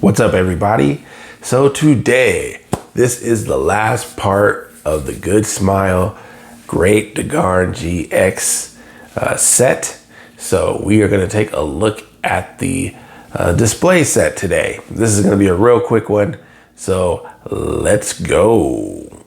What's up, everybody? So today, this is the last part of the Goodsmile Great Da-Garn GX set. So we are going to take a look at the display set today. This is going to be a real quick one. So let's go.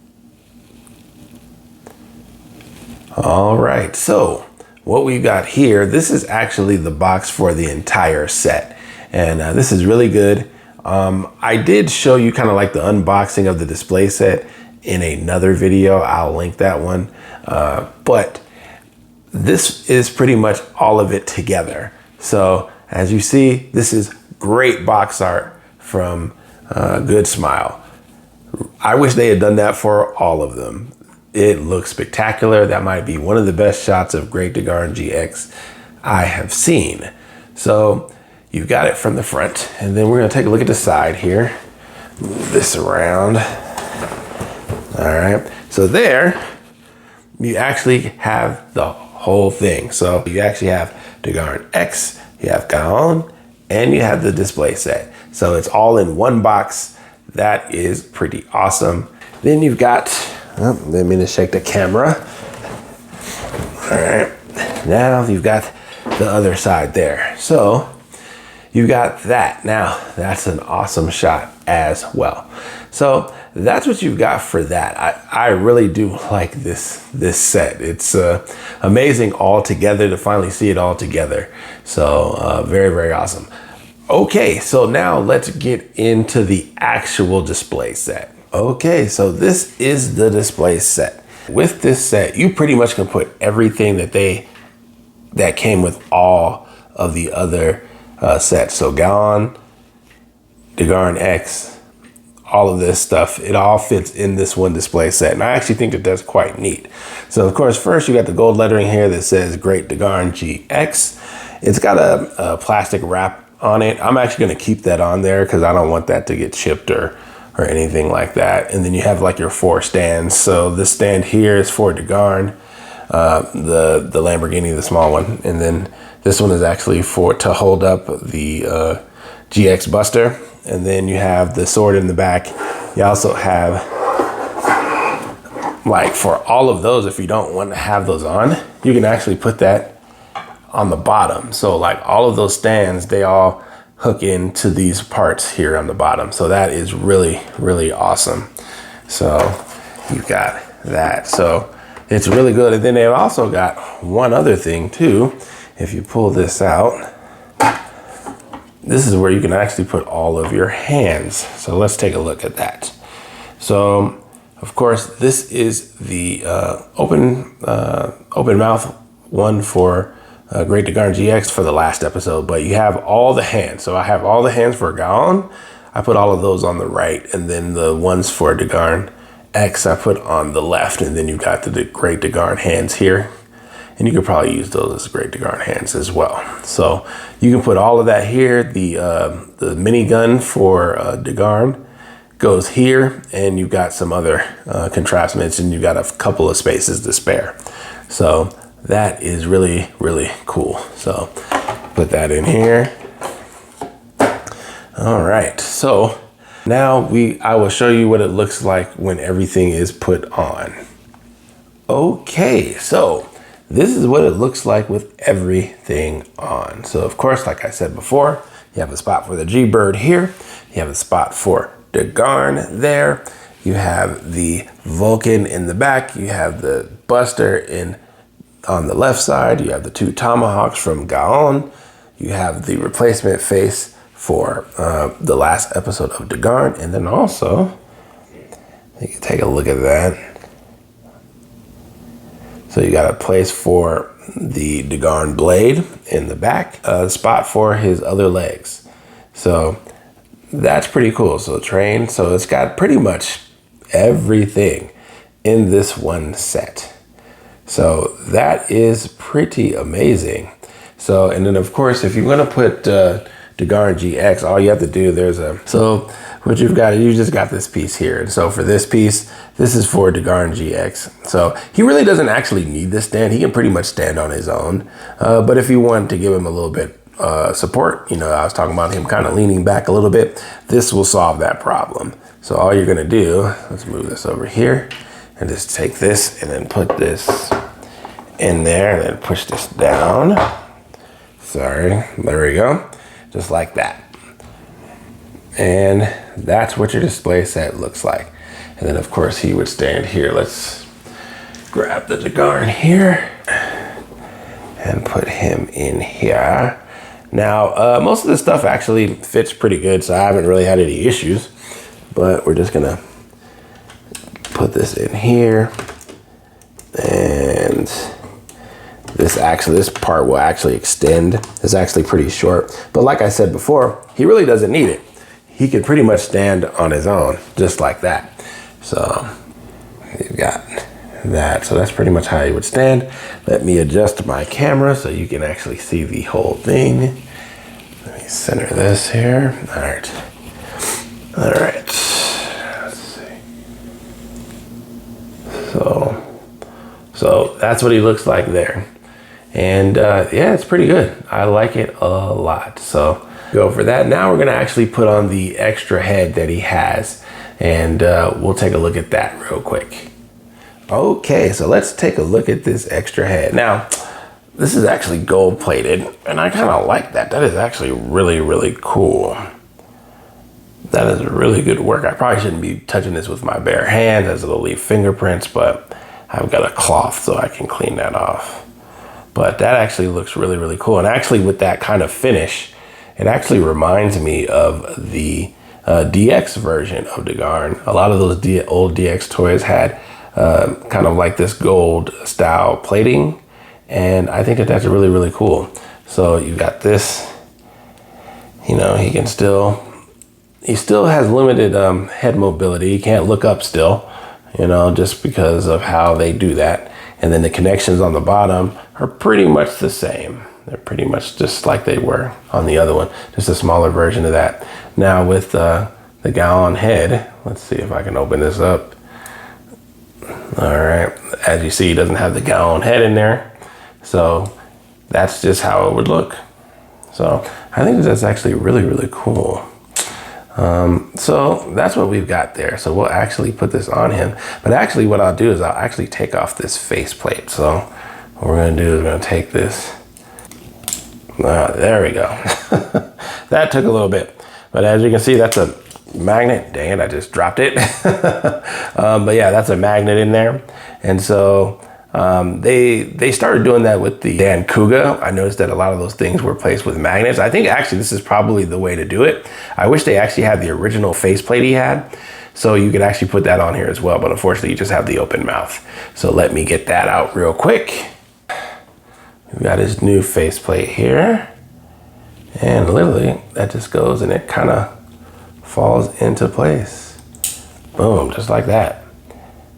All right, so what we've got here, this is actually the box for the entire set. And this is really good. I did show you kind of like the unboxing of the display set in another video. I'll link that one. But this is pretty much all of it together. So as you see, this is great box art from Goodsmile. I wish they had done that for all of them. It looks spectacular. That might be one of the best shots of Great Da-Garn GX I have seen. So you've got it from the front, and then we're gonna take a look at the side here. Move this around. All right, so there, you actually have the whole thing. So you actually have Da-Garn X, you have Gattai, and you have the display set. So it's all in one box. That is pretty awesome. Then you've got, let me just shake the camera. All right, now you've got the other side there. So you got that. Now that's an awesome shot as well. So that's what you've got for that. I really do like this set. It's amazing all together to finally see it all together. So very, very awesome. Okay, so now let's get into the actual display set. Okay, so this is the display set. With this set, you pretty much can put everything that came with all of the other sets. So Gattai, Da-Garn X, all of this stuff, it all fits in this one display set. And I actually think that that's quite neat. So of course, first you got the gold lettering here that says Great Da-Garn GX. It's got a plastic wrap on it. I'm actually gonna keep that on there because I don't want that to get chipped or anything like that. And then you have like your 4 stands. So this stand here is for Da-Garn, the Lamborghini, the small one. And then this one is actually to hold up the GX Buster. And then you have the sword in the back. You also have, like, for all of those, if you don't want to have those on, you can actually put that on the bottom. So like all of those stands, they all hook into these parts here on the bottom. So that is really, really awesome. So you've got that. So it's really good. And then they've also got one other thing too. If you pull this out, this is where you can actually put all of your hands. So let's take a look at that. So of course, this is the open mouth one for Great Da-Garn GX for the last episode, but you have all the hands. So I have all the hands for Gattai. I put all of those on the right, and then the ones for Da-Garn X I put on the left, and then you've got the Great Da-Garn hands here. And you could probably use those as Great Da-Garn hands as well. So you can put all of that here. The mini gun for Da-Garn goes here, and you've got some other contrastments, and you've got a couple of spaces to spare. So that is really, really cool. So put that in here. All right, so now I will show you what it looks like when everything is put on. Okay, so this is what it looks like with everything on. So of course, like I said before, you have a spot for the G-Bird here. You have a spot for Da-Garn there. You have the Vulcan in the back. You have the Buster on the left side. You have the 2 tomahawks from Gattai. You have the replacement face for the last episode of Da-Garn. And then also, you can take a look at that. So you got a place for the Da-Garn blade in the back, a spot for his other legs. So that's pretty cool. So train, so it's got pretty much everything in this one set. So that is pretty amazing. So, and then of course, if you're gonna put Da-Garn GX, all you have to do, so what you've got, you just got this piece here. And so for this piece, this is for Da-Garn GX. So he really doesn't actually need this stand. He can pretty much stand on his own. But if you want to give him a little bit support. You know, I was talking about him kind of leaning back a little bit. This will solve that problem. So all you're gonna do, let's move this over here and just take this and then put this in there and then push this down. Sorry, there we go. Just like that. And that's what your display set looks like. And then of course he would stand here. Let's grab the dagarn here and put him in here. Now, most of this stuff actually fits pretty good, so I haven't really had any issues, but we're just gonna put this in here. And this part will actually extend. It's actually pretty short, but like I said before, he really doesn't need it. He could pretty much stand on his own, just like that. So you've got that. So that's pretty much how he would stand. Let me adjust my camera so you can actually see the whole thing. Let me center this here. All right. All right. Let's see. So that's what he looks like there. And yeah, it's pretty good. I like it a lot. So go for that. Now we're gonna actually put on the extra head that he has, and we'll take a look at that real quick. Okay, so let's take a look at this extra head. Now, this is actually gold plated, and I kind of like that. That is actually really, really cool. That is really good work. I probably shouldn't be touching this with my bare hands as it'll leave fingerprints, but I've got a cloth so I can clean that off. But that actually looks really, really cool. And actually with that kind of finish, it actually reminds me of the DX version of dagarn. A lot of those old DX toys had kind of like this gold style plating. And I think that that's really, really cool. So you got this, you know, he still has limited head mobility. He can't look up still, you know, just because of how they do that. And then the connections on the bottom are pretty much the same. They're pretty much just like they were on the other one, just a smaller version of that. Now with the gallon head, let's see if I can open this up. All right, as you see, he doesn't have the gallon head in there. So that's just how it would look. So I think that's actually really, really cool. So that's what we've got there. So we'll actually put this on him. But actually what I'll do is I'll actually take off this faceplate. So what we're gonna do is we're gonna take this. There we go. That took a little bit. But as you can see, that's a magnet. Dang it, I just dropped it. But yeah, that's a magnet in there. And so they started doing that with the Dan Kuga. I noticed that a lot of those things were placed with magnets. I think actually this is probably the way to do it. I wish they actually had the original faceplate he had, so you could actually put that on here as well, but unfortunately you just have the open mouth. So let me get that out real quick. We've got his new faceplate here, and literally that just goes and it kind of falls into place. Boom, just like that.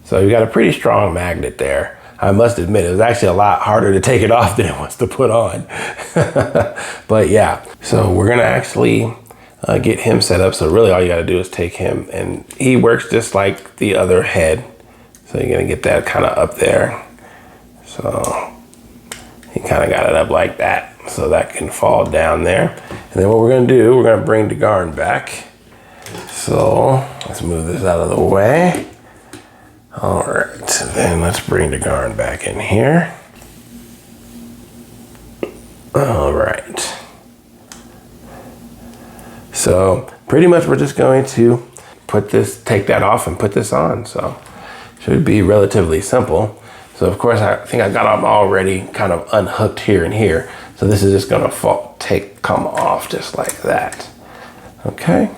So you got a pretty strong magnet there. I must admit, it was actually a lot harder to take it off than it was to put on. But yeah, so we're gonna actually get him set up. So really all you gotta do is take him, and he works just like the other head. So you're gonna get that kind of up there. So he kind of got it up like that, so that can fall down there. And then what we're gonna do, we're gonna bring dagarn back. So let's move this out of the way. All right, then let's bring dagarn back in here. All right. So pretty much we're just going to take that off and put this on. So should be relatively simple. So of course I think I got them already kind of unhooked here and here. So this is just gonna come off just like that. Okay.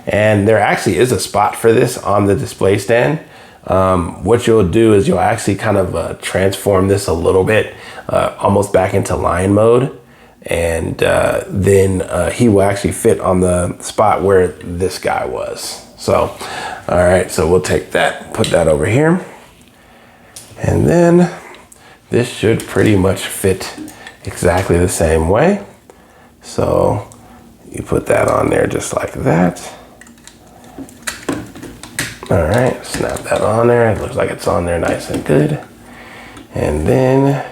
And there actually is a spot for this on the display stand. What you'll do is you'll actually kind of transform this a little bit, almost back into line mode. And then he will actually fit on the spot where this guy was. So, all right, so we'll take that, put that over here. And then this should pretty much fit exactly the same way. So you put that on there just like that. All right, snap that on there. It looks like it's on there nice and good. And then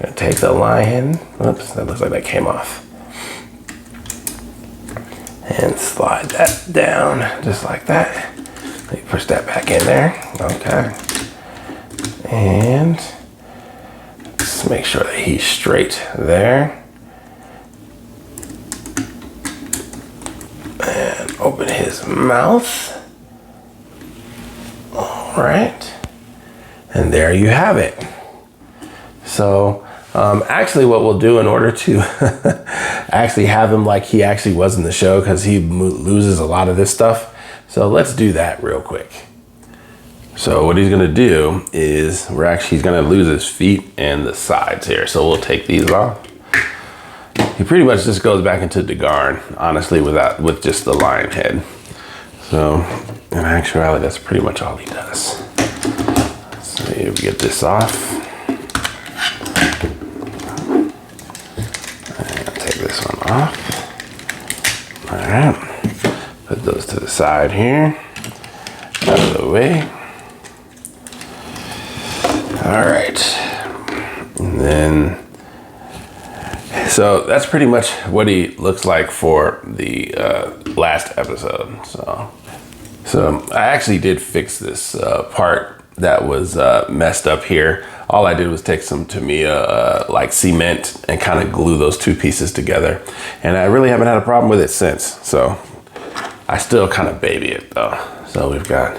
Gonna take the lion. Oops, that looks like that came off. And slide that down just like that. Let me push that back in there. Okay. And just make sure that he's straight there. And open his mouth. All right. And there you have it. So actually what we'll do in order to actually have him like he actually was in the show, because he loses a lot of this stuff. So let's do that real quick. So what he's gonna do is he's gonna lose his feet and the sides here. So we'll take these off. He pretty much just goes back into Dagarn, honestly, with just the lion head. So in actuality, that's pretty much all he does. Let's see if we get this off. This one off. All right, put those to the side here, out of the way. All right, and then, so that's pretty much what he looks like for the last episode. So I actually did fix this part that was messed up here. All I did was take some Tamiya like cement and kind of glue those two pieces together. And I really haven't had a problem with it since. So I still kind of baby it though. So we've got,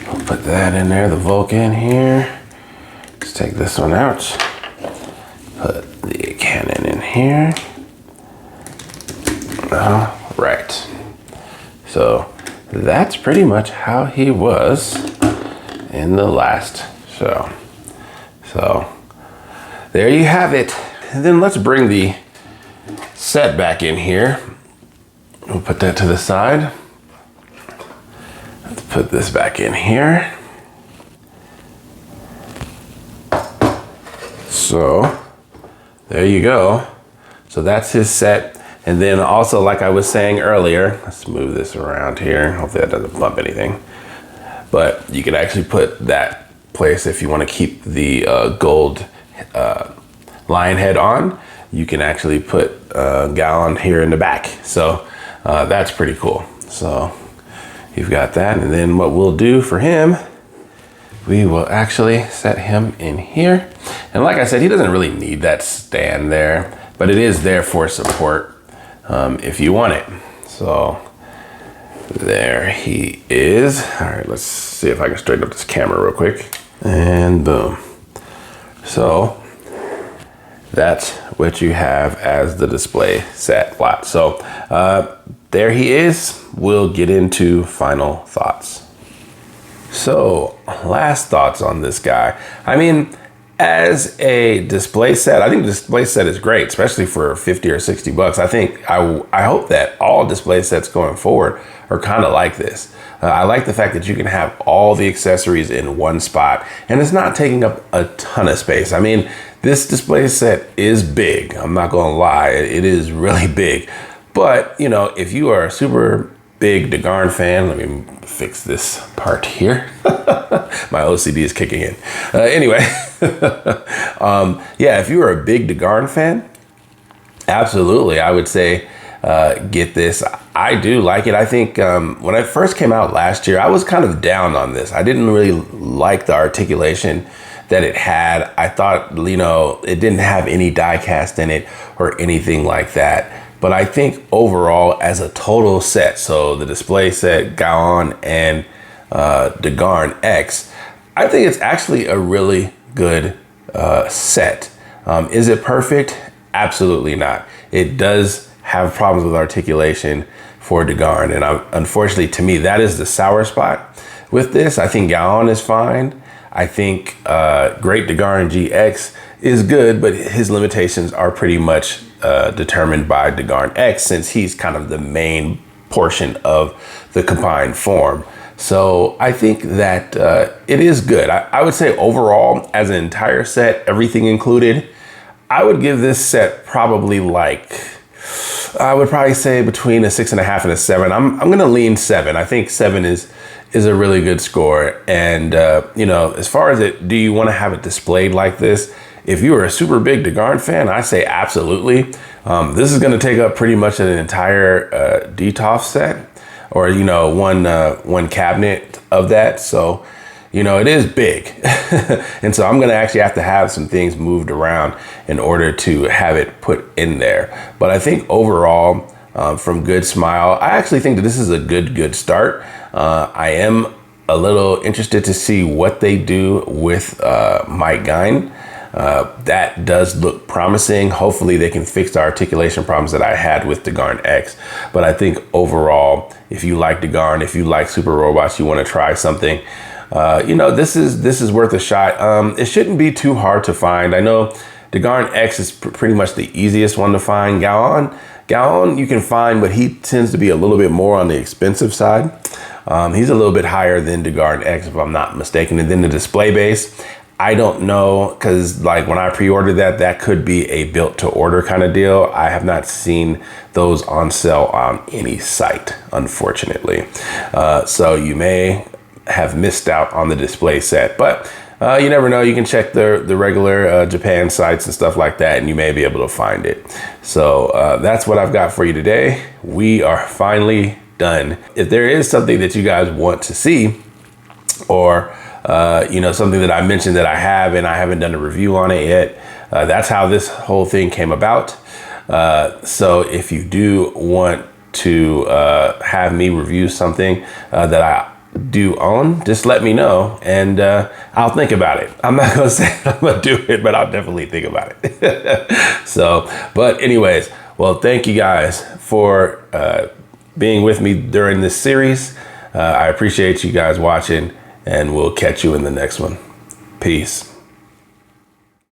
we'll put that in there, the Vulcan here. Let's take this one out. Put the cannon in here. All right. So that's pretty much how he was in the last show. So there you have it. And then let's bring the set back in here. We'll put that to the side. Let's put this back in here. So there you go. So that's his set. And then also, like I was saying earlier, let's move this around here. Hopefully that doesn't bump anything. But you can actually put that place if you want to keep the gold lion head on. You can actually put Gaon here in the back. So that's pretty cool. So you've got that. And then what we'll do for him, we will actually set him in here. And like I said, he doesn't really need that stand there, but it is there for support if you want it. So there he is. All right, let's see if I can straighten up this camera real quick. And boom. So that's what you have as the display set lot. So there he is. We'll get into final thoughts. So last thoughts on this guy. I mean, as a display set, I think the display set is great, especially for 50 or 60 bucks. I hope that all display sets going forward are kind of like this. I like the fact that you can have all the accessories in one spot and it's not taking up a ton of space. I mean, this display set is big. I'm not gonna lie, it is really big. But, you know, if you are a super big Da-Garn fan, let me fix this part here. My OCD is kicking in. Anyway, yeah, if you are a big Da-Garn fan, absolutely, I would say get this. I do like it. I think when it first came out last year, I was kind of down on this. I didn't really like the articulation that it had. I thought, you know, it didn't have any die cast in it or anything like that. But I think overall, as a total set, so the display set, Gaon, and Da-Garn X, I think it's actually a really good set. Is it perfect? Absolutely not. It does have problems with articulation for Da-Garn, and unfortunately to me, that is the sour spot with this. I think Gaon is fine. I think Great Da-Garn GX is good, but his limitations are pretty much determined by Da-Garn X, since he's kind of the main portion of the combined form. So I think that it is good. I would say overall, as an entire set, everything included, I would give this set probably like, I would probably say between a 6.5 and a 7. I'm gonna lean 7. I think 7 is a really good score. And you know, as far as it, do you want to have it displayed like this? if you are a super big Da-Garn fan, I say absolutely. This is going to take up pretty much an entire DTOF set, or one cabinet of that. So it is big. And so I'm going to actually have to have some things moved around in order to have it put in there. But I think overall, from Goodsmile, I actually think that this is a good start. I am a little interested to see what they do with my gun. That does look promising. Hopefully they can fix the articulation problems that I had with Da-Garn X. But I think overall, if you like Da-Garn, if you like super robots, you want to try something, this is worth a shot. It shouldn't be too hard to find. I know Da-Garn X is pretty much the easiest one to find. Gaon you can find, but he tends to be a little bit more on the expensive side. He's a little bit higher than Da-Garn X, if I'm not mistaken. And then the display base, I don't know, because like when I pre-ordered that could be a built to order kind of deal. I have not seen those on sale on any site, unfortunately. So you may have missed out on the display set, but you never know. You can check the regular Japan sites and stuff like that, and you may be able to find it. So that's what I've got for you today. We are finally done. If there is something that you guys want to see, or something that I mentioned that I have and I haven't done a review on it yet, that's how this whole thing came about. So if you do want to have me review something that I do own, just let me know, and I'll think about it. I'm not gonna say I'm gonna do it, but I'll definitely think about it. So, but anyways, well, thank you guys for being with me during this series. I appreciate you guys watching, and we'll catch you in the next one. Peace.